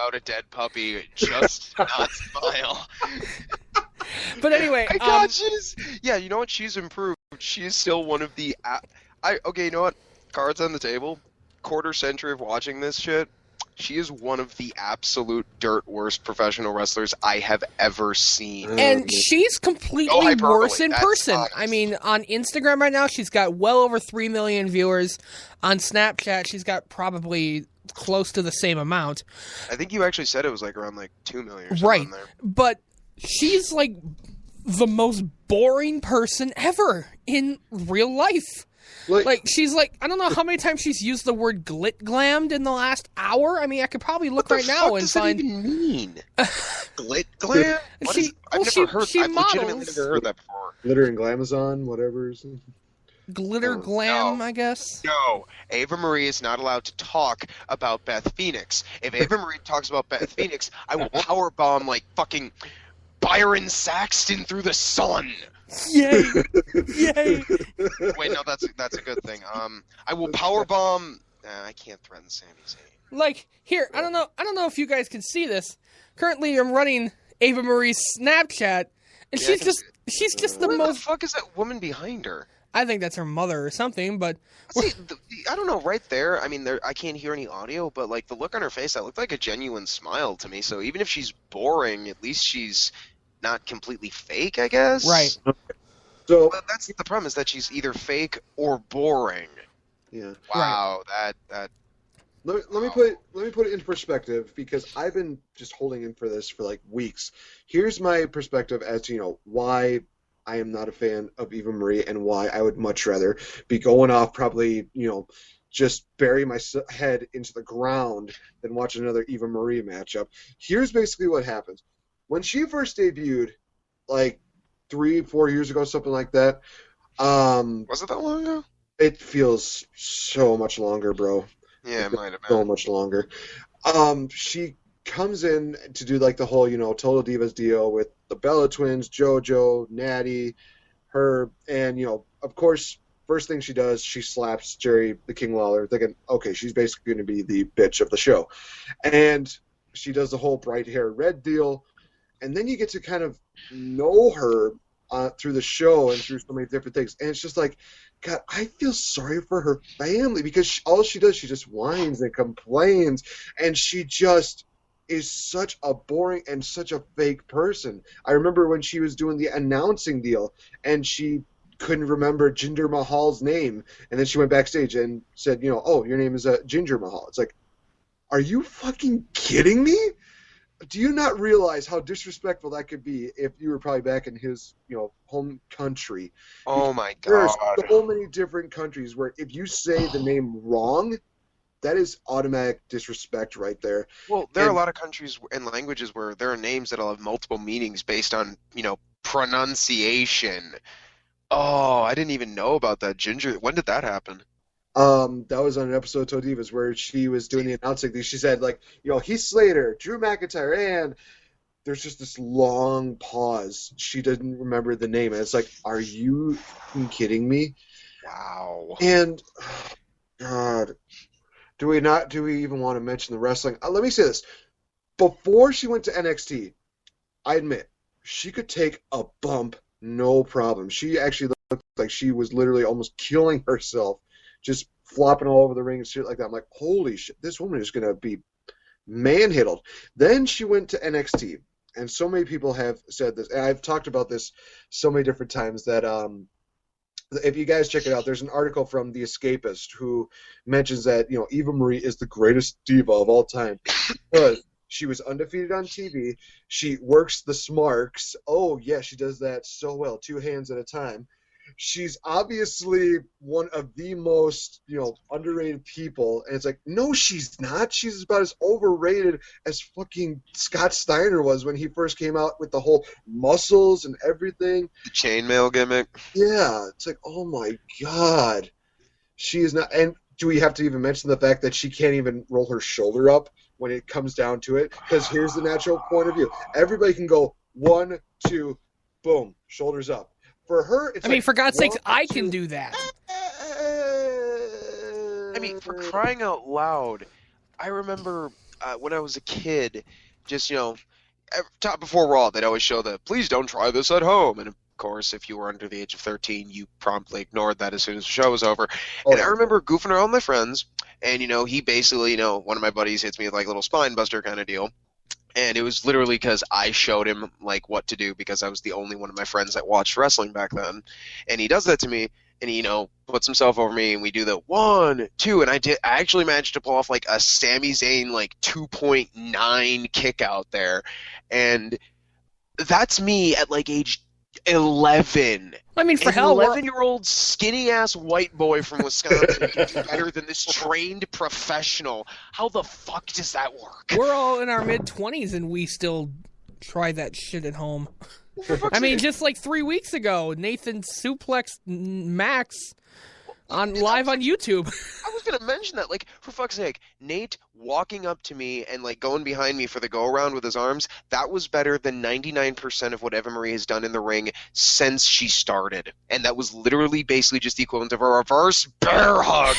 about a dead puppy just to not smile. But anyway, My God, yeah, you know what? She's improved. She's still one of the. Okay, you know what? Cards on the table. Quarter century of watching this shit. She is one of the absolute dirt worst professional wrestlers I have ever seen. and she's completely No hyperbole. worse in That's person. honest. I mean, on Instagram right now, she's got well over 3 million viewers. On Snapchat, she's got probably close to the same amount. I think you actually said it was like around like 2 million or something Right. there. But she's like the most boring person ever in real life. Like, she's like, I don't know how many times she's used the word glit-glammed in the last hour. I mean, I could probably look right now and find... What does that even mean? Glit-glam? I've legitimately never heard that before. Glitter and Glamazon, whatever. Glitter glam, no. I guess. No, Ava Marie is not allowed to talk about Beth Phoenix. If Ava Marie talks about Beth Phoenix, I will powerbomb like fucking Byron Saxton through the sun. Yay! Yay! Wait, no, that's a good thing. I will powerbomb. I can't threaten Sami Zayn. Like, here, I don't know if you guys can see this. Currently, I'm running Ava Marie's Snapchat, and she's just the Where most. the fuck is that woman behind her? I think that's her mother or something, but See, I don't know. Right there, I mean, I can't hear any audio, but like the look on her face, that looked like a genuine smile to me. So even if she's boring, at least she's not completely fake, I guess. Right. So But that's the problem, is that she's either fake or boring. yeah. Wow, that. Let me put it into perspective, because I've been just holding in for this for like weeks. Here's my perspective as to, why I am not a fan of Eva Marie and why I would much rather be going off probably, just bury my head into the ground than watch another Eva Marie matchup. Here's basically what happens. When she first debuted, like 3-4 years ago, something like that. Was it that long ago? It feels so much longer, bro. Yeah, it might have been. So much longer. She comes in to do like the whole, Total Divas deal with the Bella Twins, JoJo, Natty, her, and of course, first thing she does, she slaps Jerry the King Lawler, thinking, okay, she's basically going to be the bitch of the show, and she does the whole bright hair red deal, and then you get to kind of know her through the show and through so many different things, and it's just like, God, I feel sorry for her family, because all she does, she just whines and complains, and she just is such a boring and such a fake person. I remember when she was doing the announcing deal, and she couldn't remember Jinder Mahal's name, and then she went backstage and said, oh, your name is Ginger Mahal. It's like, are you fucking kidding me? Do you not realize how disrespectful that could be if you were probably back in his, home country? Oh my God. There are so many different countries where if you say the name wrong, that is automatic disrespect right there. Well, there are a lot of countries and languages where there are names that'll have multiple meanings based on, pronunciation. Oh, I didn't even know about that. Ginger, when did that happen? That was on an episode of Toad Divas where she was doing the announcing thing. She said, like, Heath Slater, Drew McIntyre, and there's just this long pause. She didn't remember the name. And it's like, are you kidding me? Wow. And, God, do we even want to mention the wrestling? Let me say this. Before she went to NXT, I admit, she could take a bump, no problem. She actually looked like she was literally almost killing herself, just flopping all over the ring and shit like that. I'm like, holy shit, this woman is going to be manhandled. Then she went to NXT, and so many people have said this, and I've talked about this so many different times that if you guys check it out, there's an article from The Escapist who mentions that, Eva Marie is the greatest diva of all time because she was undefeated on TV. She works the smarks. Oh, yeah, she does that so well, 2 hands at a time. She's obviously one of the most, underrated people. And it's like, no, she's not. She's about as overrated as fucking Scott Steiner was when he first came out with the whole muscles and everything. The chainmail gimmick. Yeah. It's like, oh my God. She is not. And do we have to even mention the fact that she can't even roll her shoulder up when it comes down to it? Because here's the natural point of view. Everybody can go 1, 2, boom, shoulders up. For her, it's for God's sakes, I can do that. I mean, for crying out loud, I remember when I was a kid, just top before Raw, they'd always show the "Please don't try this at home," and of course, if you were under the age of 13, you promptly ignored that as soon as the show was over. Oh, And I yeah. remember goofing around with my friends, and he basically, one of my buddies hits me with like a little spine buster kind of deal. And it was literally because I showed him like what to do because I was the only one of my friends that watched wrestling back then. And he does that to me, and he, puts himself over me, and we do the 1, 2, and I actually managed to pull off like a Sami Zayn like 2.9 kick out there, and that's me at like age 11. I mean, for An hell, 11-year-old skinny-ass white boy from Wisconsin can do better than this trained professional. How the fuck does that work? we're all in our mid-20s and we still try that shit at home. I mean, just like 3 weeks ago, Nathan suplexed Max live on YouTube. I was gonna mention that, like, for fuck's sake, Nate walking up to me and like going behind me for the go around with his arms, that was better than 99% of what Eva Marie has done in the ring since she started. And that was literally basically just the equivalent of a reverse bear hug.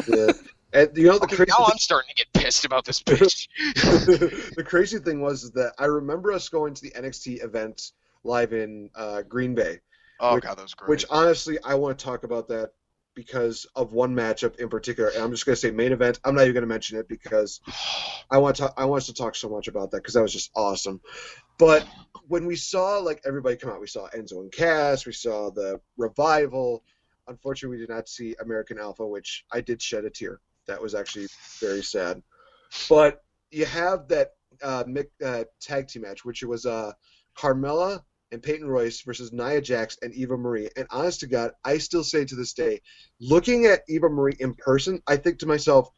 Yeah. And the Okay, crazy now I'm starting to get pissed about this bitch. the crazy thing was that I remember us going to the NXT event live in Green Bay. Oh god, that was great. Which honestly, I want to talk about that because of one matchup in particular. And I'm just going to say main event. I'm not even going to mention it because I want us to talk so much about that because that was just awesome. But when we saw like everybody come out, we saw Enzo and Cass, we saw the Revival. Unfortunately, we did not see American Alpha, which I did shed a tear. That was actually very sad. But you have that tag team match, which was Carmella and Peyton Royce versus Nia Jax and Eva Marie. And honest to God, I still say to this day, looking at Eva Marie in person, I think to myself,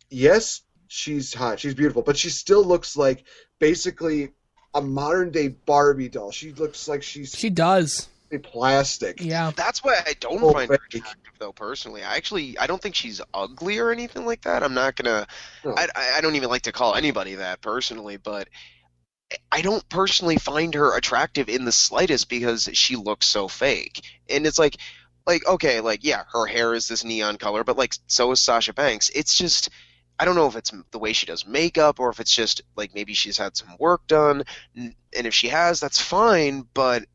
yes, she's hot, she's beautiful, but she still looks like basically a modern-day Barbie doll. She looks like She does. plastic. Yeah. That's why I don't Oh, find her fake. attractive, though, personally. I don't think she's ugly or anything like that. I'm not gonna... No. I don't even like to call anybody that, personally, but I don't personally find her attractive in the slightest because she looks so fake. And it's like, okay, like, yeah, her hair is this neon color, but, like, so is Sasha Banks. It's just... I don't know if it's the way she does makeup or if it's just, like, maybe she's had some work done. And if she has, that's fine, but...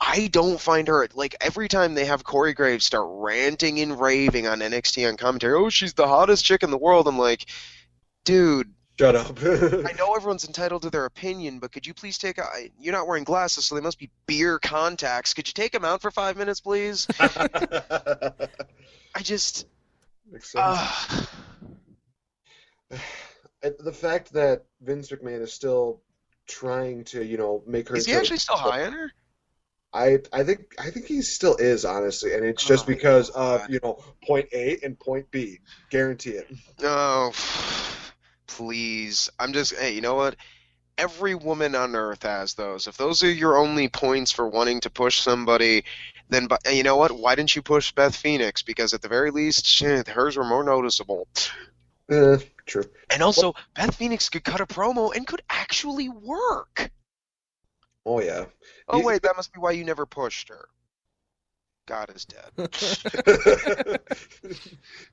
I don't find her, like, every time they have Corey Graves start ranting and raving on NXT on commentary, oh, she's the hottest chick in the world, I'm like, dude, Shut up. I know everyone's entitled to their opinion, but could you please you're not wearing glasses, so they must be beer contacts. Could you take them out for 5 minutes, please? I just, Makes sense. And the fact that Vince McMahon is still trying to, make her. Is he into- actually still high on her? I think he still is, honestly, and it's just because of point A and point B. Guarantee it. Oh, please. Hey, you know what? Every woman on earth has those. If those are your only points for wanting to push somebody, then you know what? Why didn't you push Beth Phoenix? Because at the very least, hers were more noticeable. True. And also, Beth Phoenix could cut a promo and could actually work. Oh yeah. Oh wait, that must be why you never pushed her. God is dead.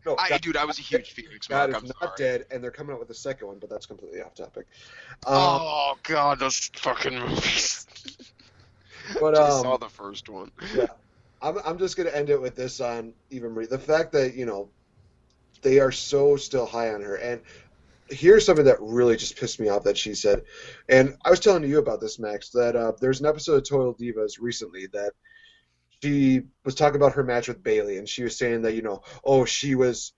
No, Dude, I was a huge Phoenix God mark. is I'm not sorry. dead, and they're coming out with a second one, but that's completely off topic. Oh God, those fucking movies. But I saw the first one. Yeah, I'm just gonna end it with this on Eva Marie. The fact that they are so still high on her, and here's something that really just pissed me off that she said, and I was telling you about this, Max, that there's an episode of Total Divas recently that she was talking about her match with Bayley, and she was saying that she was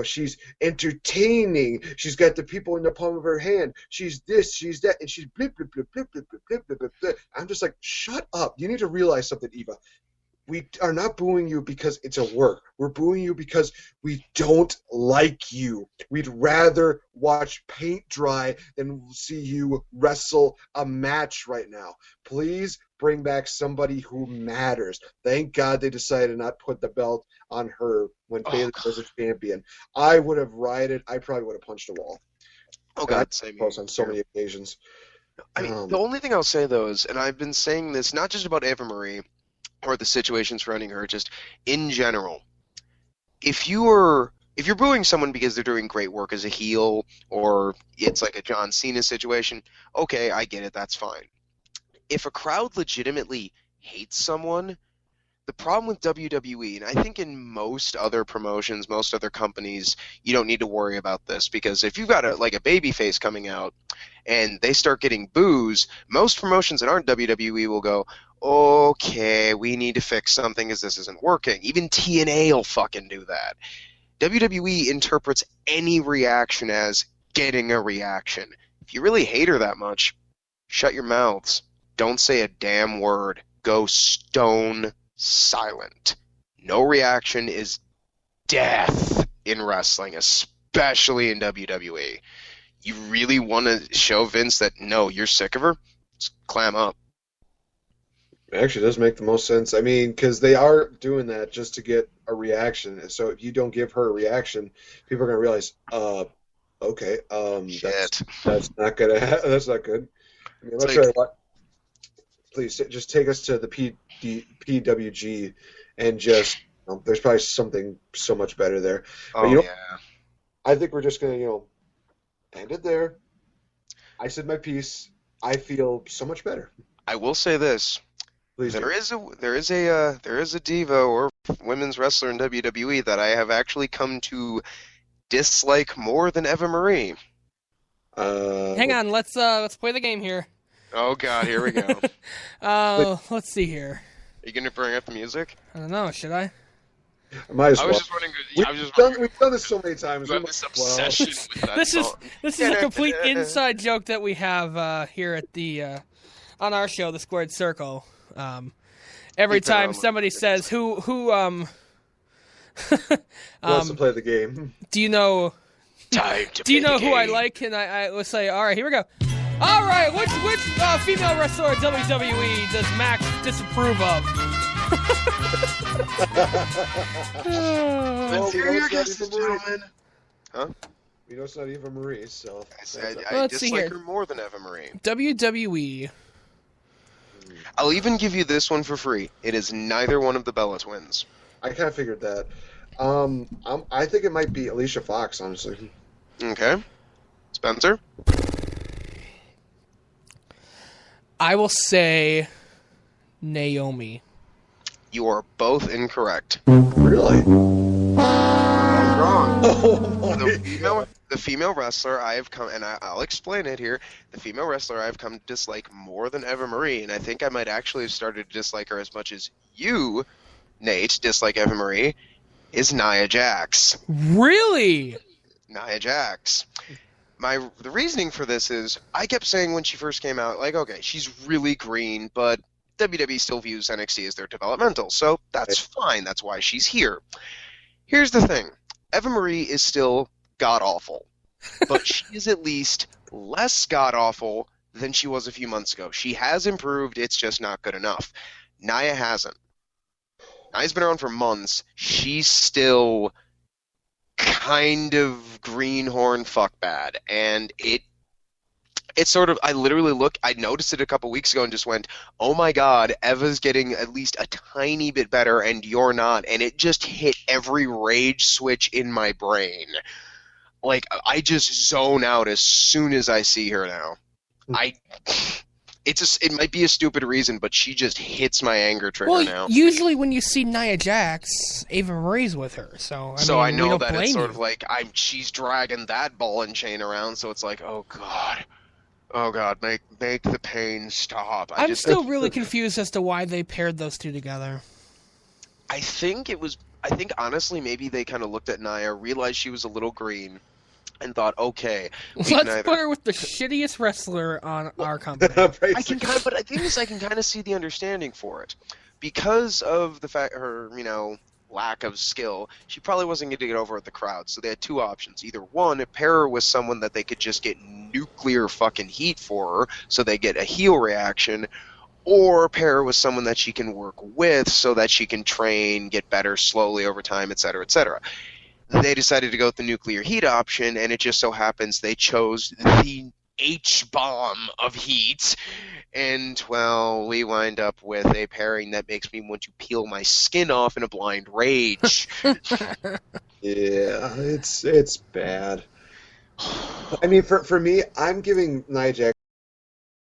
she's entertaining, she's got the people in the palm of her hand, she's this, she's that, and she's blip blip blip blip blip blip blip blip blip. I'm just like, shut up, you need to realize something, Eva. We are not booing you because it's a work. We're booing you because we don't like you. We'd rather watch paint dry than see you wrestle a match right now. Please bring back somebody who matters. Thank God they decided not to put the belt on her when Bayley was a champion. I would have rioted. I probably would have punched a wall. Oh God, same here. On so many occasions. I mean, the only thing I'll say though is, and I've been saying this not just about Eva Marie or the situation surrounding her, just in general. If you are if you're booing someone because they're doing great work as a heel, or it's like a John Cena situation, okay, I get it, that's fine. If a crowd legitimately hates someone, the problem with WWE, and I think in most other promotions, most other companies, you don't need to worry about this, because if you've got a babyface coming out and they start getting boos, most promotions that aren't WWE will go, okay, we need to fix something because this isn't working. Even TNA will fucking do that. WWE interprets any reaction as getting a reaction. If you really hate her that much, shut your mouths. Don't say a damn word. Go stone silent. No reaction is death in wrestling, especially in WWE. You really want to show Vince that, no, you're sick of her? Just clam up. It actually does make the most sense. I mean, because they are doing that just to get a reaction. So if you don't give her a reaction, people are going to realize, okay, that's not gonna that's not good. I mean, let's try what. Please just take us to the PWG and just. There's probably something so much better there. Oh, but, yeah. I think we're just gonna, end it there. I said my piece. I feel so much better. I will say this. Please there is a diva or women's wrestler in WWE that I have actually come to dislike more than Eva Marie. Hang on, let's play the game here. Oh God, here we go. Let's see here. Are you gonna bring up the music? I don't know. Should I? Might as well. We've done this so many times. We have this obsession with that song. This is a complete inside joke that we have here at the on our show, The Squared Circle. Every time somebody says who wants to play the game. Do you know who I like? And I will say, all right, here we go. All right, which female wrestler at WWE does Max disapprove of? Let's hear your guesses, gentlemen. Huh? It's not Eva Marie, so I dislike her more than Eva Marie. WWE. I'll even give you this one for free. It is neither one of the Bella twins. I kind of figured that. I think it might be Alicia Fox, honestly. Okay. Spencer? I will say Naomi. You are both incorrect. Really? I'm wrong. Oh, The female wrestler I have come, and I'll explain it here, the female wrestler I have come to dislike more than Eva Marie, and I think I might actually have started to dislike her as much as you, Nate, dislike Eva Marie, is Nia Jax. Really? Nia Jax. The reasoning for this is, I kept saying when she first came out, okay, she's really green, but WWE still views NXT as their developmental, so that's fine. That's why she's here. Here's the thing. Eva Marie is still god-awful, but she is at least less god-awful than she was a few months ago. She has improved, it's just not good enough. Nia hasn't. Nia's been around for months. She's still kind of greenhorn fuck bad, and it's sort of, I noticed it a couple weeks ago and just went, oh my god, Eva's getting at least a tiny bit better and you're not, and it just hit every rage switch in my brain. I just zone out as soon as I see her now. It might be a stupid reason, but she just hits my anger trigger now. Usually when you see Nia Jax, Ava Marie's with her, so I know that it's sort of like she's dragging that ball and chain around, so it's like, oh god, make the pain stop. I'm still really confused as to why they paired those two together. I think honestly maybe they kind of looked at Nia, realized she was a little green, and thought, okay, let's put her with the shittiest wrestler on our company. I can kind of see the understanding for it. Because of the fact her, lack of skill, she probably wasn't going to get over with the crowd. So they had two options. Either one, pair her with someone that they could just get nuclear fucking heat for her, so they get a heel reaction, or pair her with someone that she can work with so that she can train, get better slowly over time, etc., etc. They decided to go with the nuclear heat option, and it just so happens they chose the H-bomb of heat, and, well, we wind up with a pairing that makes me want to peel my skin off in a blind rage. Yeah, it's bad. I mean, for me, I'm giving Nia Jax